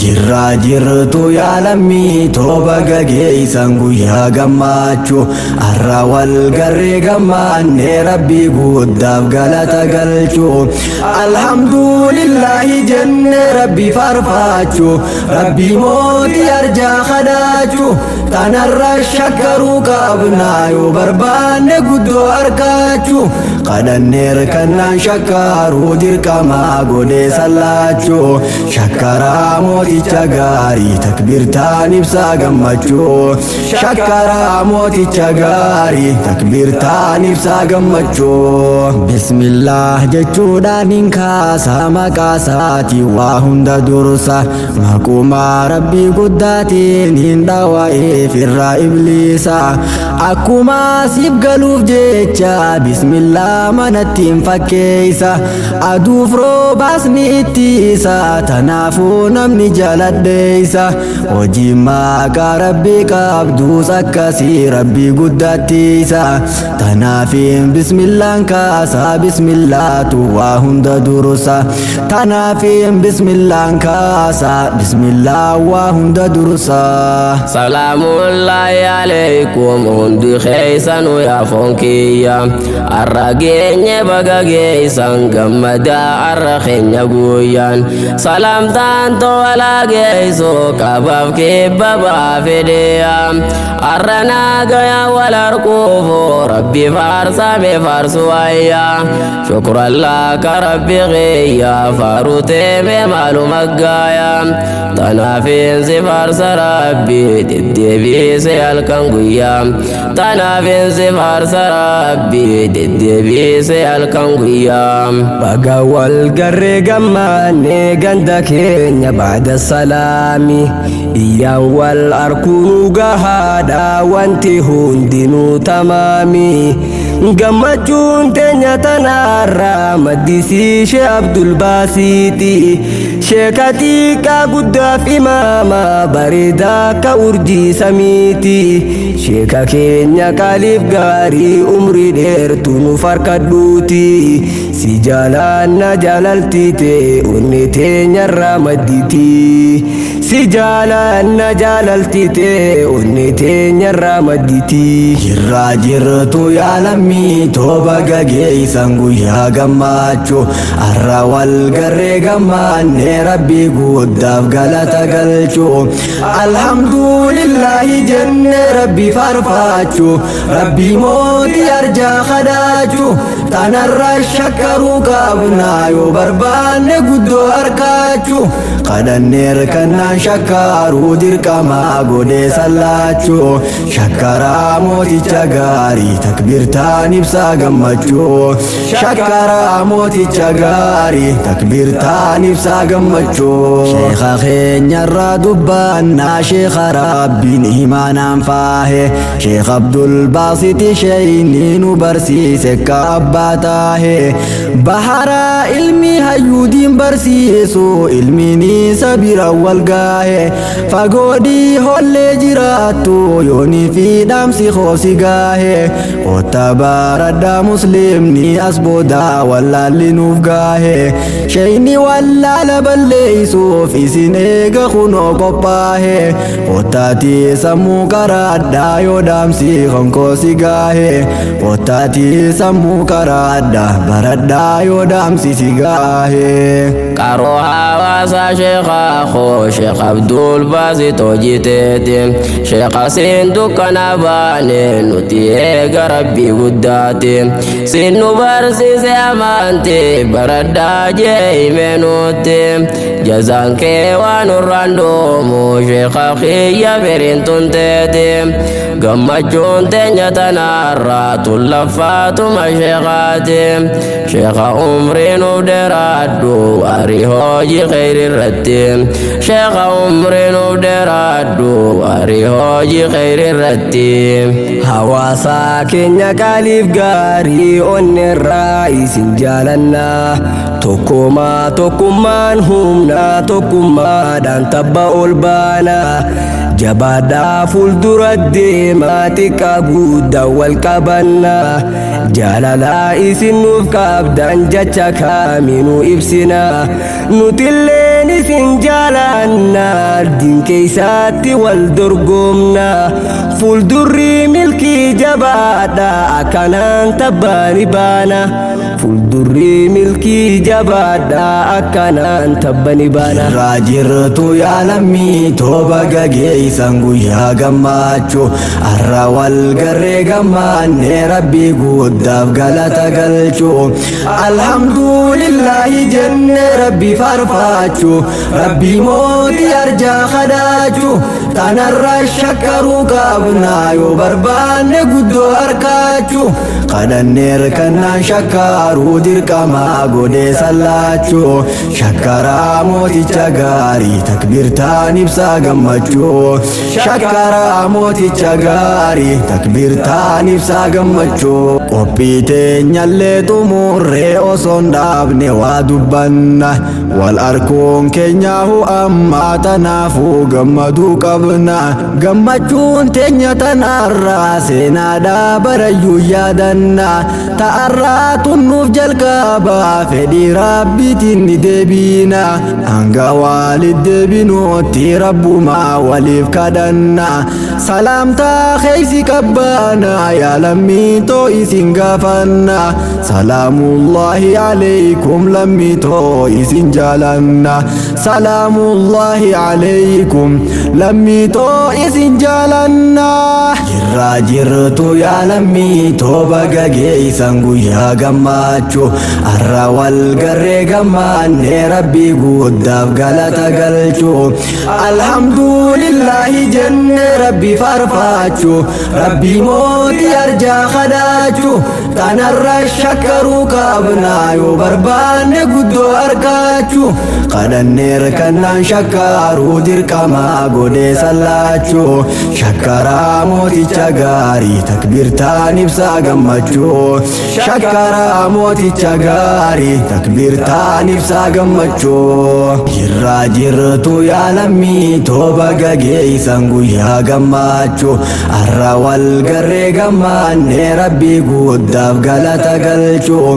Jirra jirtu yaa lammii tooba gaggeessan guyyaa gammachuu har'a wal garree gammaannee rabbii guddaaf galata galchuu alhamdulillahi jenne rabbii faarfachuu rabbii mootii arjaa kadhachuu tanarra shakkaruu qabnaa yoo barbaanne guddoo arkachuu kadhanneer kannaan shakkaruu dirqamaa godhee sallaachuu shakkaraa mooticha gaarii takbirtaan ibsaa gammachuu shakkaraa mooticha gaarii takbirtaan ibsaa gammachuu bismillah jechuudhaan hin kaasaa maqaa isaatii waa hunda dursa maquma rabbii guddaatiin hin dhawa'eef irraa ibliisa akkuma siif galuuf jecha bismillah manatti hin fakkeeysa aduuf roobaas ni ittisa tanaafuu namni jaladheeysa hojii maqaa rabbii qabduus akkasii rabbii guddattiisa tanaafiin bismillaan kaasaa bismillaatu waa hunda dursa tanaafiin bismillaan kaasaa bismillah waa hunda dursa salaamullahi alaykum hundi keeysanuu yaa fonkiyya arra geenye baga geeysan gammadaa arra keenya guyyaan salaamtaan towalaa geeyso qabaaf kibba baafedheya arra naagaya wal arkuufo rabbi faarsame faarsu wayya shukrallaa ka rabbi qeeyya faaru teeme maalu maggaaya tanaafin si faarsa rabbi deddeebiise halkan guyyaa tanaafin si faarsa rabbi deddeebiise halkan guyyaa baga wal garree gammaannee ganda keenya baada salaami iyyaan wal arkuunuu gahaadha wanti hundinuu tamaami gammachuun teenya tanaarra maddisii shee Abdul Baasiiti sheekatii kaa guddaaf imaama bareedaa ka urjii samiiti sheeka keenya kaaliif gaarii umrii dheertu nu farkadhuuti si jaalanna jaalaltite onni teenyarraa madditi si jaalanna jaalaltite onni teenyarraa madditi jirraa jirtu yaa lammii tooba gaggeessan guyyaa gammachuu har'a wal garree gammaannee rabbii guddaaf galata galchuu alhamdulillahi jenne rabbii faarfachuu rabbii mootii arjaa kadhachuu tanarra shakkaruu qabnaa yoo barbaanne guddoo arkachuu kadhanneer kannaan shakkaruu dirqamaa godhee sallaachuu shakkaraa mooticha gaarii takbirtaan ibsaa gammachuu shakkaraa mooticha gaarii takbirtaan ibsaa gammachuu sheeka keenyarraa dubbaannaa sheeka rabbiin imaanaan faahe sheek Abdul Baasiti sheeyni nu barsiise ka abbaa taahe bahara ilmi hayyuudiin barsiisu ilmiini sabira wal gaahe fagoodii hollee jiraattu yoonii fi dhaamsi khoosi gaahe qotta baradhaa muslimni as boodaa wallaalli nuuf gaahe sheeyni wallaala balleeysuuf isin eega kunoo qophaahe qottaati sammuu qaraadhaa yoo dhaamsi konkoosi gaahe qottaati sammuu qaraadhaa baradhaa yoo dhaamsi si gaahe qaroo hawaasa sheeka koo sheek Abdul Baasit hojiteeti sheeka siin dukkana baane nuti eega rabbii guddaati siin nu barsiise amante baradhaa jeeyme nuti jazaan kee waan irraan dhoomu sheeka kiyya beriin tunteeti gammachuun teenya tanaarraa tullaffaatuma sheekaati sheeka umrii nuuf dheeraadhu warii hojii kheyri irratti sheeka umrii nuuf dheeraadhu warii hojii kheyri irratti hawaasa keenya kaaliif gaarii onneerraa isin jaalanna tokkummaan humna tokkummaadhaan tabba ol baana jabaadhaa fuuldura deemaa xiqqaa guddaa wal qabannaa jaalalaa isin nuuf qabdan jecha kaaminuu ibsinaa nutilleen isin jaalannaa diin keessaatti wal dorgomnaa fuuldurri milkii jabaadhaa akkanaan tabbani baana fuuldurri milkii jabaadhaa akkanaan tabbani baana irraa jirtu yaa lammii tooba geessan guyyaa gammachuu arra wal garree gammaannee rabbii guddaaf galata galchuu alhamdulillahi jenne rabbii farfaachuu rabbii mootii arjaa kadhaachuu tanarra shakkaruu qabnaa yoo barbaanne guddoo harkaachuu kadhanneer kannaan shakkaruu dirqamaa godhee sallaachuu shakkaraa mooticha gaarii takbirtaan ibsaa gammachuu shakkaraa mooticha gaarii takbirtaan ibsaa gammachuu qophii teenyallee xumurree osoon dhaabne waa dubbanna wal arkuun keenyaahu ammaa tanaafuu gammaduu qabna gammachuun teenya tanarraa seenaadhaa barayyuu yaadanna ta'arraa tunnuuf jalqabaa fedhii rabbiitiin ni deebina hanga walitti deebinuutti rabbumaa waliif kadhanna salaamtaa keeysi qabbaana yaa lammiitoo isin gaafanna salaamullahi alaykum lammiitoo isin jaalanna salaamullahi alaykum lammiitoo isin jaalanna jirraa jirtu yaa lammiitoo baga geessan guyyaa gammachuu arra wal garree gammaannee rabbii guddaaf galata galchuu alhamdulillahi jenne rabbii farfaachuu rabbii mootii arjaa kadhaachuu tanarra shakkaruu qabnaa yoo barbaanne guddoo harkaachuu kadhanneer kannaan shakkaruu dirqamaa godhee sallaachuu shakkaraa mooticha gaarii takbirtaan ibsaa gammachuu shakkaraa mooticha gaarii takbirtaan ibsaa gammachuu jirraa jirtu yaa lammiitoo baga geessan guyyaa gammachuu arra wal garree gammaannee rabbii guddaaf galata galchuu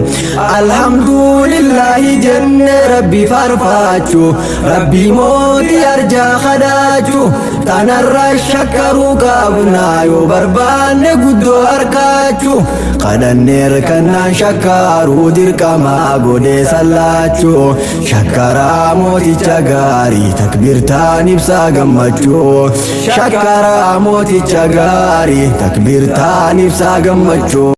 alhamdulillahi jenne rabbii farfaachuu rabbii mootii arjaa kadhaachuu tanarra shakkaruu qabnaa yoo barbaanne guddoo harkaachuu kadhanneer kannaan shakkaruu dirqamaa godhee sallaachuu shakkaraa mooticha gaarii takbirtaan ibsaa gammachuu shakkaraa mooticha gaarii takbirtaan ibsaa gammachuu